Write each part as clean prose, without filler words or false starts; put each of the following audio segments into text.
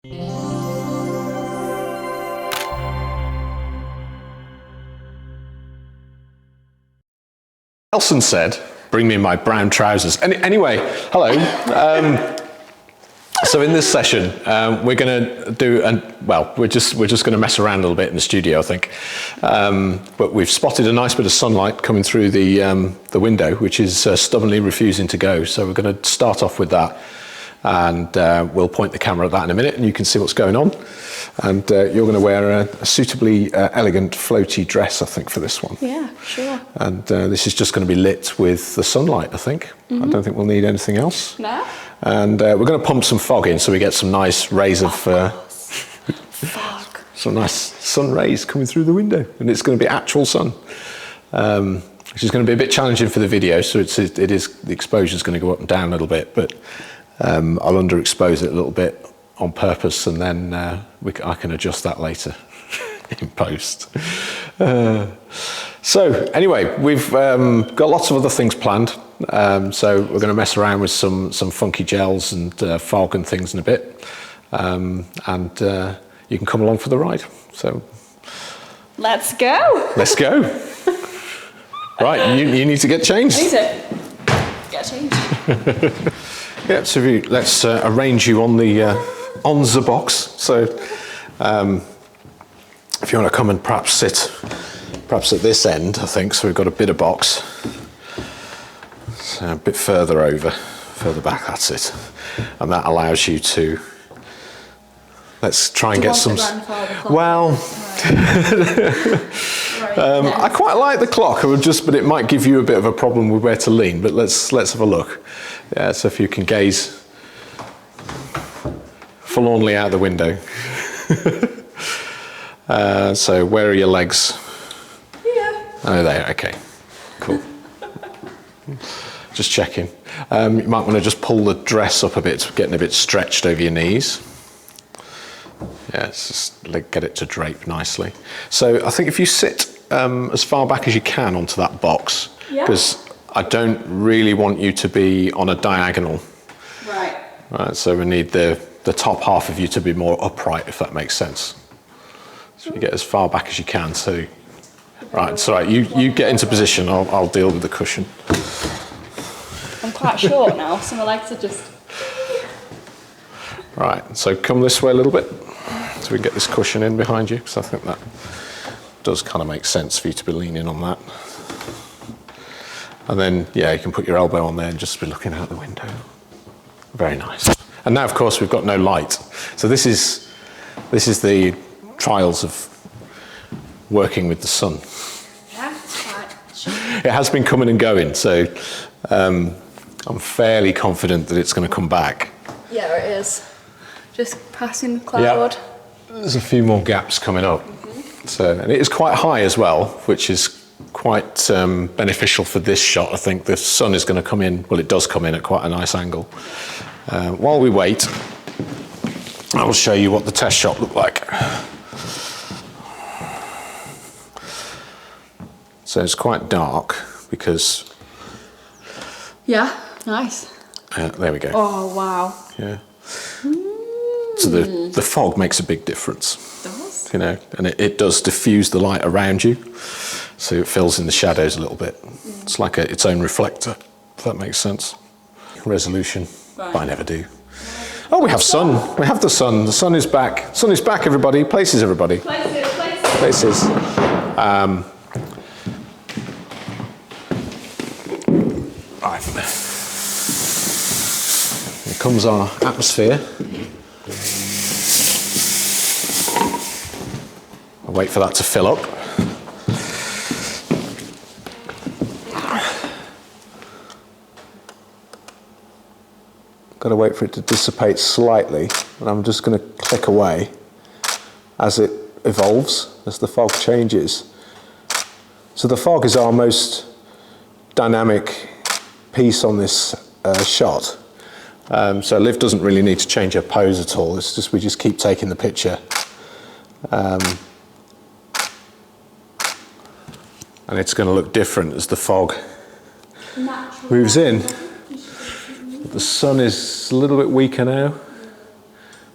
Nelson said, bring me my brown trousers. Anyway, hello. So in this session, we're going to do, we're just going to mess around a little bit in the studio, I think. But we've spotted a nice bit of sunlight coming through the window, which is stubbornly refusing to go. So we're going to start off with that. And we'll point the camera at that in a minute and you can see what's going on. And you're going to wear a suitably elegant floaty dress, I think, for this one. Yeah, sure. And this is just going to be lit with the sunlight, I think. I don't think we'll need anything else. No. And we're going to pump some fog in so we get some nice rays of fog. Some nice sun rays coming through the window. And it's going to be actual sun. Which is going to be a bit challenging for the video, so the exposure is going to go up and down a little bit, but I'll underexpose it a little bit on purpose, and then I can adjust that later in post. So anyway, we've got lots of other things planned. So we're going to mess around with some funky gels and fog and things in a bit, and you can come along for the ride. So let's go. Let's go. Right, you need to get changed. I need to get changed. Yeah, so let's arrange you on the box. So if you want to come and perhaps sit at this end, I think, so we've got a bit of box. So a bit further back, that's it. And that allows you to, let's try and get some, well, I quite like the clock, but it might give you a bit of a problem with where to lean, but let's have a look. Yeah, so if you can gaze forlornly out the window. So where are your legs? Yeah. Oh, there, okay, cool. Just checking. You might want to just pull the dress up a bit, getting a bit stretched over your knees. Yeah, it's just get it to drape nicely. So I think if you sit as far back as you can onto that box, because I don't really want you to be on a diagonal. Right. Right, so we need the top half of you to be more upright, if that makes sense. So you get as far back as you can. So, right, it's all right. You get into position. I'll deal with the cushion. I'm quite short now, so my legs are just. Right, so come this way a little bit, so we can get this cushion in behind you, because I think that does kind of make sense for you to be leaning on that. And then, yeah, you can put your elbow on there and just be looking out the window. Very nice. And now, of course, we've got no light. So this is the trials of working with the sun. Yeah, it's quite. It has been coming and going, so I'm fairly confident that it's going to come back. Yeah, it is. Just passing the cloud. Yeah. There's a few more gaps coming up. So, and it is quite high as well, which is quite beneficial for this shot. I think the sun is going to come in, well, it does come in at quite a nice angle. While we wait, I will show you what the test shot looked like. So it's quite dark because... Yeah, nice. There we go. Oh, wow. Yeah. So the fog makes a big difference. It does. You know, and it does diffuse the light around you, so it fills in the shadows a little bit. It's like its own reflector, if that makes sense. Resolution, but I never do. Oh, we have sun. We have the sun. The sun is back. Sun is back, everybody. Places, everybody. Places. Right. Here comes our atmosphere. I'll wait for that to fill up. Got to wait for it to dissipate slightly, and I'm just going to click away as it evolves, as the fog changes. So the fog is our most dynamic piece on this shot. So Liv doesn't really need to change her pose at all. It's just we just keep taking the picture. And it's going to look different as the fog moves in. The sun is a little bit weaker now,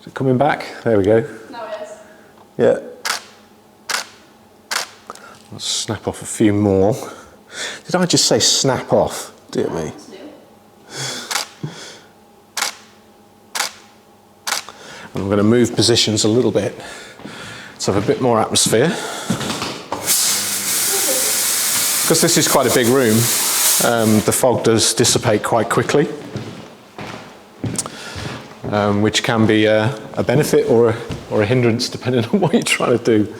Is it coming back? There we go. Now it is. Yeah. I'll snap off a few more. Did I just say snap off? Dear me. That's new. And I'm going to move positions a little bit to have a bit more atmosphere. Because this is quite a big room, the fog does dissipate quite quickly, which can be a benefit or a hindrance depending on what you're trying to do.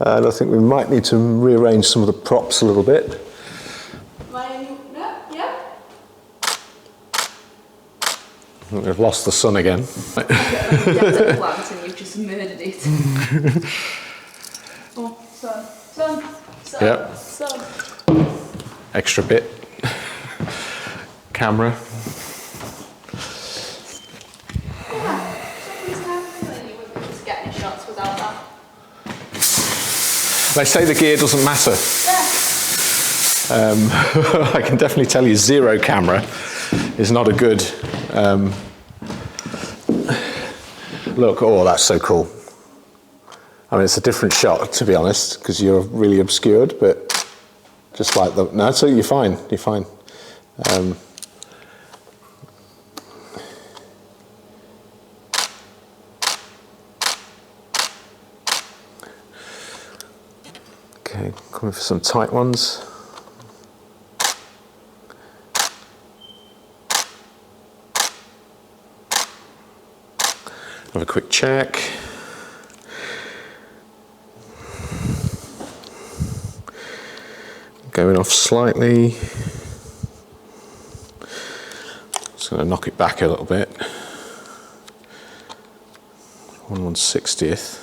And I think we might need to rearrange some of the props a little bit. Yeah. We've lost the sun again. You have the plant and you've just murdered it. Oh, sun. Yep. Sun. Extra bit. Camera. Yeah. For some reason I have a feeling you wouldn't be able to get any shots without that. They say the gear doesn't matter. Yeah. I can definitely tell you 0 camera is not a good look. Oh, that's so cool. I mean, it's a different shot, to be honest, because you're really obscured, but just like the... No, so you're fine, you're fine. Okay, coming for some tight ones. Have a quick check. Going off slightly. Just going to knock it back a little bit. 1/160th.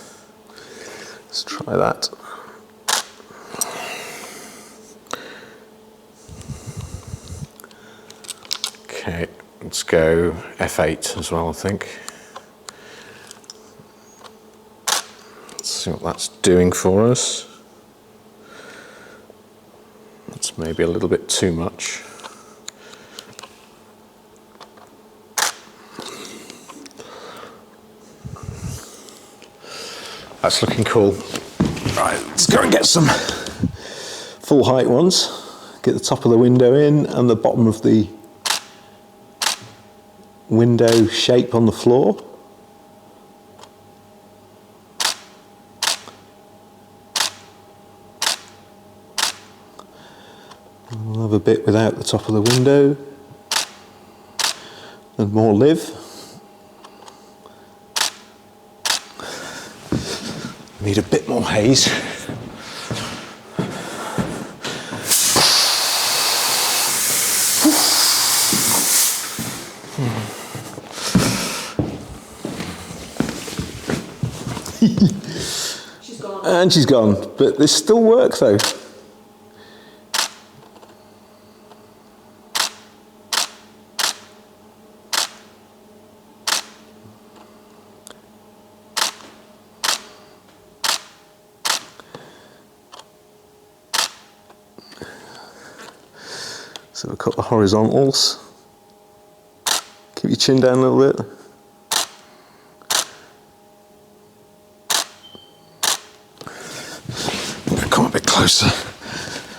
Let's try that. Okay, let's go F8 as well, I think. Let's see what that's doing for us. That's maybe a little bit too much. That's looking cool. Right, let's go and get some full height ones. Get the top of the window in and the bottom of the window shape on the floor. We'll have a bit without the top of the window and more Liv. Need a bit more haze. She's gone. And she's gone, but there's still work though. So we'll cut the horizontals. Keep your chin down a little bit. Come a bit closer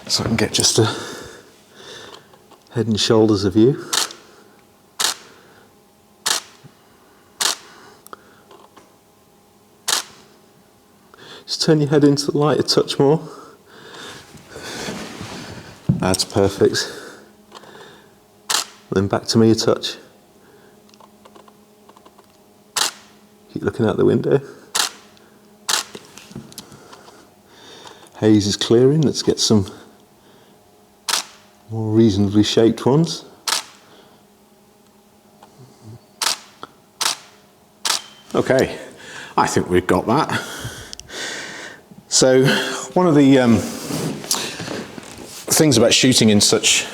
so I can get just a head and shoulders of you. Just turn your head into the light a touch more. That's perfect. Then back to me a touch. Keep looking out the window. Haze is clearing, let's get some more reasonably shaped ones. Okay, I think we've got that. So one of the things about shooting in such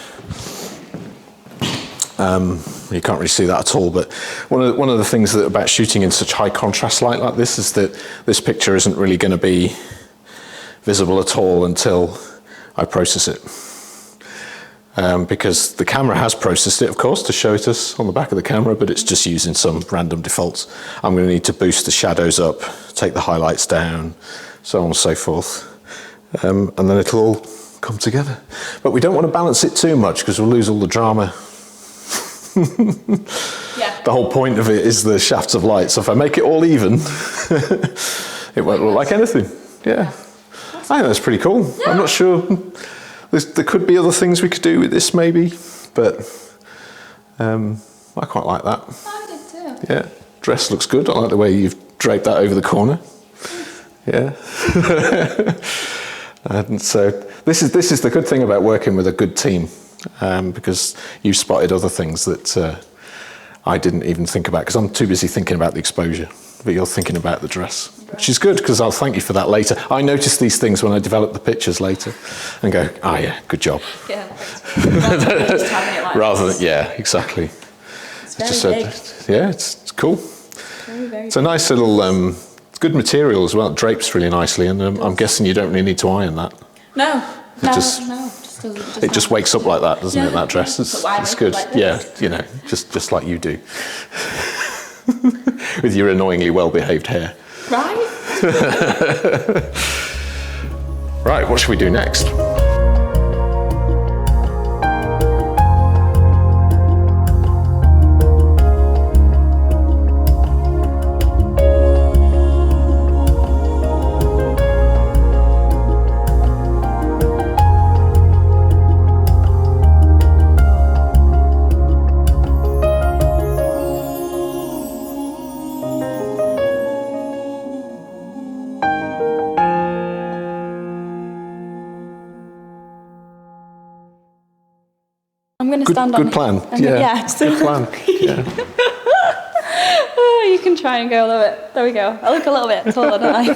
you can't really see that at all, but one of the things about shooting in such high contrast light like this is that this picture isn't really going to be visible at all until I process it. because the camera has processed it, of course, to show it us on the back of the camera, but it's just using some random defaults. I'm going to need to boost the shadows up, take the highlights down, so on and so forth. And then it'll all come together. But we don't want to balance it too much because we'll lose all the drama. Yeah. The whole point of it is the shafts of light. So if I make it all even, it won't look like anything. Yeah. I think that's pretty cool. Yeah. I'm not sure. There could be other things we could do with this maybe, but I quite like that. I did too. Yeah. Dress looks good. I like the way you've draped that over the corner. Yeah. And so this is the good thing about working with a good team, because you've spotted other things that I didn't even think about, because I'm too busy thinking about the exposure, but you're thinking about the dress, which is good, because I'll thank you for that later. I notice these things when I develop the pictures later and go, oh yeah, good job. Yeah. Just having it like rather than, yeah, exactly. It's very big. Yeah, it's cool. Very, very it's a nice little, good material as well. It drapes really nicely, and I'm guessing you don't really need to iron that. No. It just wakes up like that, doesn't it, that dress? It's good. Like yeah, you know, just like you do. With your annoyingly well-behaved hair. Right? Right, what should we do next? I'm going to stand on Good plan. Yeah. Good plan. Yeah. Oh, you can try and go a little bit. There we go. I look a little bit taller, don't I?